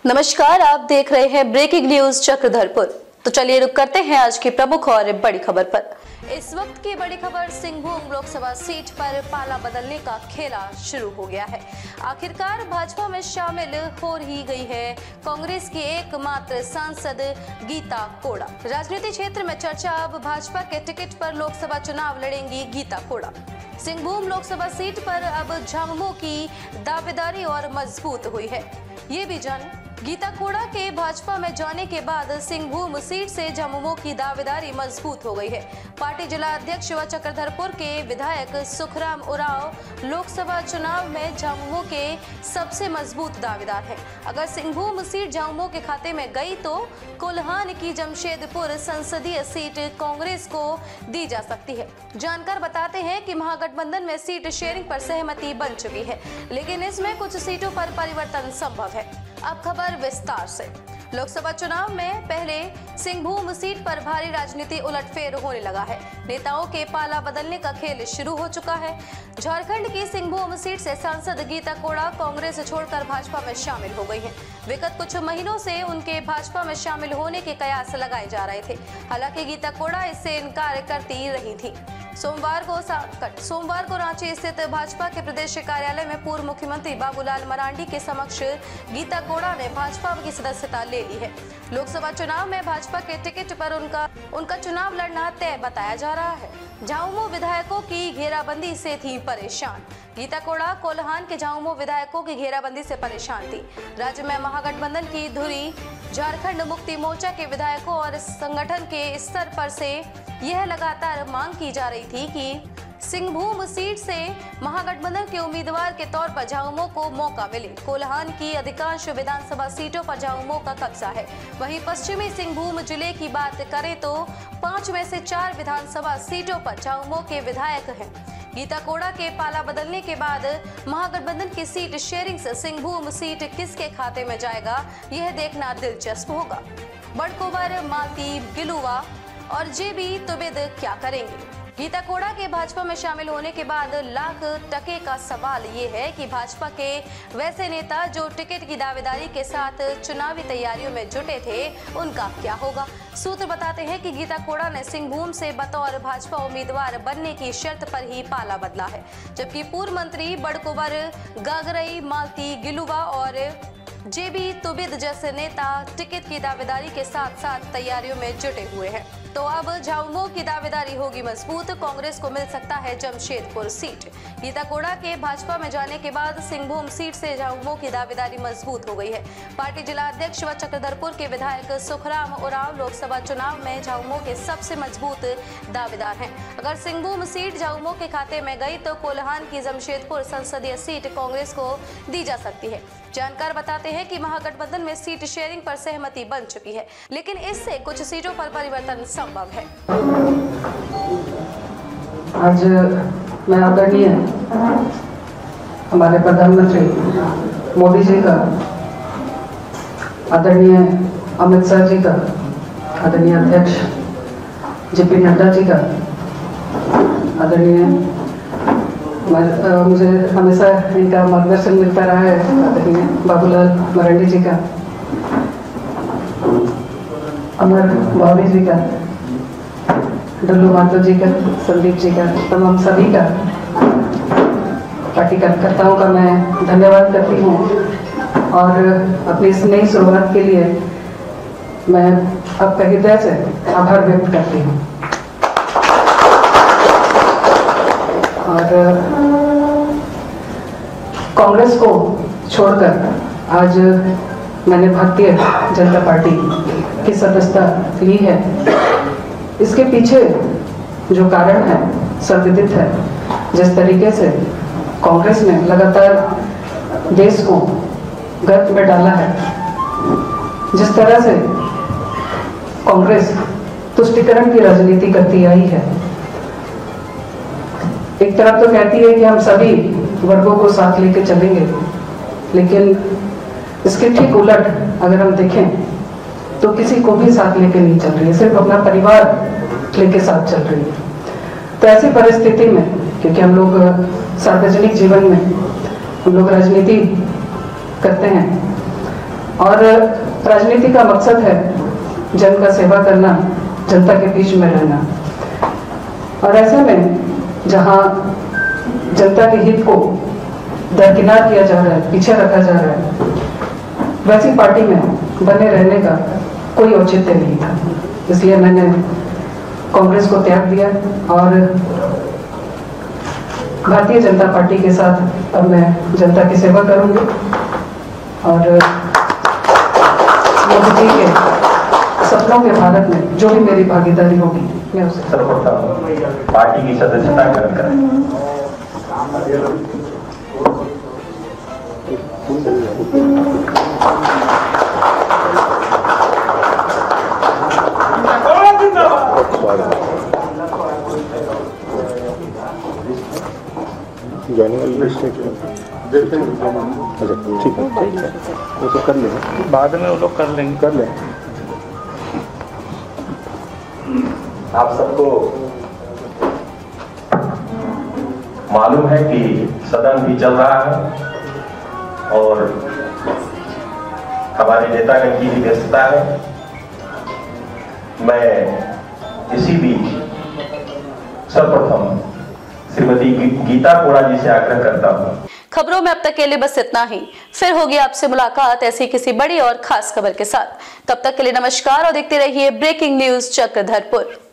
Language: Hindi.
नमस्कार, आप देख रहे हैं ब्रेकिंग न्यूज चक्रधरपुर। तो चलिए रुक करते हैं आज की प्रमुख और बड़ी खबर पर। इस वक्त की बड़ी खबर, सिंहभूम लोकसभा सीट पर पाला बदलने का खेला शुरू हो गया है। आखिरकार भाजपा में शामिल हो ही गई है कांग्रेस की एकमात्र सांसद गीता कोड़ा। राजनीति क्षेत्र में चर्चा, अब भाजपा के टिकट पर लोकसभा चुनाव लड़ेंगी गीता कोड़ा। सिंहभूम लोकसभा सीट पर अब झामुमो की दावेदारी और मजबूत हुई है, ये भी जाने। गीता कोड़ा के भाजपा में जाने के बाद सिंहभूम सीट से झामुमो की दावेदारी मजबूत हो गई है। पार्टी जिला अध्यक्ष व चक्रधरपुर के विधायक सुखराम उरांव लोकसभा चुनाव में झामुमो के सबसे मजबूत दावेदार हैं। अगर सिंहभूम सीट झामुमो के खाते में गई तो कोल्हान की जमशेदपुर संसदीय सीट कांग्रेस को दी जा सकती है। जानकार बताते हैं कि महागठबंधन में सीट शेयरिंग पर सहमति बन चुकी है, लेकिन इसमें कुछ सीटों पर परिवर्तन संभव है। अब खबर विस्तार से। लोकसभा चुनाव में पहले सिंहभूम सीट पर भारी राजनीति उलटफेर होने लगा है। नेताओं के पाला बदलने का खेल शुरू हो चुका है। झारखंड की सिंहभूम सीट से सांसद गीता कोड़ा कांग्रेस छोड़कर भाजपा में शामिल हो गई हैं। विगत कुछ महीनों से उनके भाजपा में शामिल होने के कयास लगाए जा रहे थे। हालांकि गीता कोड़ा इससे इनकार करती रही थी। सोमवार को रांची स्थित भाजपा के प्रदेश कार्यालय में पूर्व मुख्यमंत्री बाबूलाल मरांडी के समक्ष गीता कोड़ा ने भाजपा की सदस्यता ले ली है। लोकसभा चुनाव में भाजपा के टिकट पर उनका चुनाव लड़ना तय बताया जा रहा है। झामुमो विधायकों की घेराबंदी से थी परेशान। गीता कोड़ा कोल्हान के झामुमो विधायकों की घेराबंदी से परेशान थी। राज्य में महागठबंधन की धुरी झारखंड मुक्ति मोर्चा के विधायकों और संगठन के स्तर पर से यह लगातार मांग की जा रही थी कि सिंहभूम सीट से महागठबंधन के उम्मीदवार के तौर पर झामुमो को मौका मिले। कोल्हान की अधिकांश विधानसभा सीटों पर झामुमो का कब्जा है। वहीं पश्चिमी सिंहभूम जिले की बात करें तो 5 में से 4 विधानसभा सीटों पर झामुमो के विधायक हैं। गीता कोड़ा के पाला बदलने के बाद महागठबंधन की सीट शेयरिंग से सिंहभूम सीट किसके खाते में जाएगा, यह देखना दिलचस्प होगा। बड़कोबर, मालती, गिलुवा और जेबी तुबिद क्या करेंगे? गीता कोड़ा के भाजपा में शामिल होने के बाद लाख टके का सवाल ये है कि भाजपा के वैसे नेता जो टिकट की दावेदारी के साथ चुनावी तैयारियों में जुटे थे, उनका क्या होगा। सूत्र बताते हैं कि गीता कोड़ा ने सिंहभूम से बतौर भाजपा उम्मीदवार बनने की शर्त पर ही पाला बदला है, जबकि पूर्व मंत्री बड़कोबर, गागरई, मालती, गिलुवा और जेबी तुबिद जैसे नेता टिकट की दावेदारी के साथ साथ तैयारियों में जुटे हुए हैं। तो अब झामुमो की दावेदारी होगी मजबूत, कांग्रेस को मिल सकता है जमशेदपुर सीट। गीता कोड़ा के भाजपा में जाने के बाद सिंहभूम सीट से झामुमो की दावेदारी मजबूत हो गई है। पार्टी जिला अध्यक्ष व चक्रधरपुर के विधायक सुखराम उरांव लोकसभा चुनाव में झामुमो के सबसे मजबूत दावेदार हैं। अगर सिंहभूम सीट झामुमो के खाते में गई तो कोल्हान की जमशेदपुर संसदीय सीट कांग्रेस को दी जा सकती है। जानकार बताते हैं कि महागठबंधन में सीट शेयरिंग पर सहमति बन चुकी है, लेकिन इससे कुछ सीटों पर परिवर्तन संभव है। आज मैं आदरणीय हमारे प्रधानमंत्री मोदी जी का, आदरणीय अमित शाह जी का, आदरणीय अध्यक्ष जेपी नड्डा जी का, आदरणीय मुझे हमेशा इनका मार्गदर्शन मिलता रहा है, आदरणीय बाबूलाल मरांडी जी का, अमर बावरी जी का, डल्लू माधव जी का, संदीप जी का, तमाम सभी का, पार्टी कार्यकर्ताओं का मैं धन्यवाद करती हूँ और अपनी इस नई शुरुआत के लिए मैं आपका हृदय से आभार व्यक्त करती हूँ। और कांग्रेस को छोड़कर आज मैंने भारतीय जनता पार्टी की सदस्यता ली है। इसके पीछे जो कारण है सर्वविदित है। जिस तरीके से कांग्रेस ने लगातार देश को गर्त में डाला है, जिस तरह से कांग्रेस तुष्टीकरण की राजनीति करती आई है, एक तरफ तो कहती है कि हम सभी वर्गों को साथ लेके चलेंगे, लेकिन इसके ठीक उलट अगर हम देखें तो किसी को भी साथ लेके नहीं चल रही है, सिर्फ अपना परिवार लेके साथ चल रही है। तो ऐसी परिस्थिति में, क्योंकि हम लोग सार्वजनिक जीवन में हम लोग राजनीति करते हैं, और राजनीति का मकसद है जन का सेवा करना, जनता के बीच में रहना। और ऐसे में जहां जनता के हित को दरकिनार किया जा रहा है, पीछे रखा जा रहा है, वैसी पार्टी में बने रहने का कोई औचित्य नहीं था। इसलिए मैंने कांग्रेस को त्याग दिया और भारतीय जनता पार्टी के साथ अब मैं जनता की सेवा करूंगी और मोदी जी के सपनों के भारत में जो भी मेरी भागीदारी होगी मैं उसे सर्वप्रथम पार्टी की सदस्यता ग्रहण करें। ज्वाइनिंग लिस्ट देखते हैं। अच्छा ठीक है, वो तो कर लेंगे, बाद में वो लोग कर लेंगे। आप सबको मालूम है कि सदन भी चल रहा है और हमारे नेतागण की भी व्यस्तता है। मैं इसी बीच सर्वप्रथम श्रीमती गीता कोड़ा जी से आग्रह करता हूँ। खबरों में अब तक के लिए बस इतना ही। फिर होगी आपसे मुलाकात ऐसी किसी बड़ी और खास खबर के साथ। तब तक के लिए नमस्कार और देखते रहिए ब्रेकिंग न्यूज चक्रधरपुर।